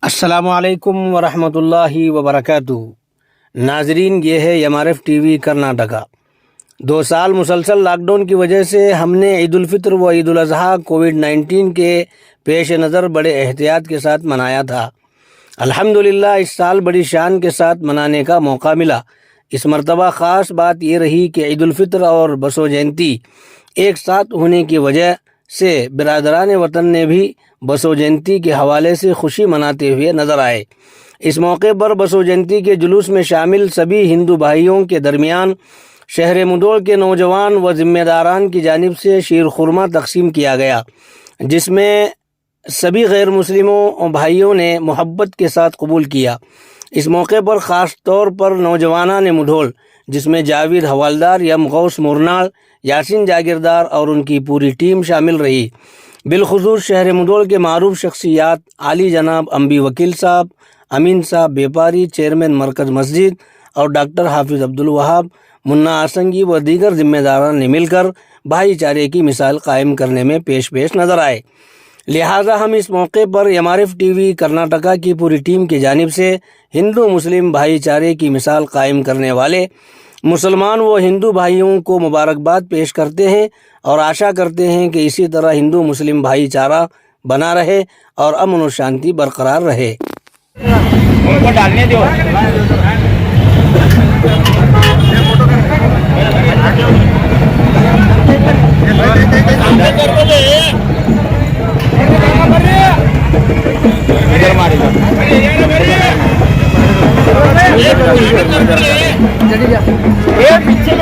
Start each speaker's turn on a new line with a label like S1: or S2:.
S1: अस्सलामुअलैकुम वरहमतुल्लाहि वबरकातुहू। नाजरीन, ये है एमआरएफ टीवी कर्नाटका। 2 साल मुसलसल लॉकडाउन की वजह से हमने ईद उल फितर व ईद उल अज़हा कोविड-19 के पेश नज़र बड़े एहतियात के साथ मनाया था। अल्हम्दुलिल्लाह इस साल बड़ी शान के साथ मनाने का मौका मिला। इस मरतबा ख़ास बात ये रही कि ईद उल फितर और बसो जयंती एक साथ होने की वजह से बिरादरान वतन ने भी बसो जयंती के हवाले से खुशी मनाते हुए नजर आए। इस मौके पर बसो जयंती के जुलूस में शामिल सभी हिंदू भाइयों के दरमियान शहर मुधोल के नौजवान व जिम्मेदारान की जानिब से शीर खुरमा तकसीम किया गया, जिसमें सभी गैर मुस्लिमों भाइयों ने मोहब्बत के साथ कबूल किया। इस मौके पर ख़ास तौर पर नौजवाना ने मुधोल, जिसमें जावेद हवालदार, यम गौस मुरनाल, यासिन जागीरदार और उनकी पूरी टीम शामिल रही। बिलखुसूस शहर मुधोल के मारूफ शख्सियात आली जनाब अम्बी वकील साहब, अमीन साहब व्यापारी, चेयरमैन मरकज़ मस्जिद और डॉक्टर हाफिज़ अब्दुल वहाब, मुन्ना आसंगी व दीगर जिम्मेदारान ने मिलकर भाईचारे की मिसाल कायम करने में पेश नज़र आए। लिहाजा हम इस मौके पर एमआरएफ टीवी कर्नाटका की पूरी टीम की जानिब से हिंदू मुस्लिम भाईचारे की मिसाल कायम करने वाले मुसलमान व हिंदू भाइयों को मुबारकबाद पेश करते हैं और आशा करते हैं कि इसी तरह हिंदू मुस्लिम भाईचारा बना रहे और अमन और शांति बरकरार रहे।
S2: उनको डालने दो। पीछे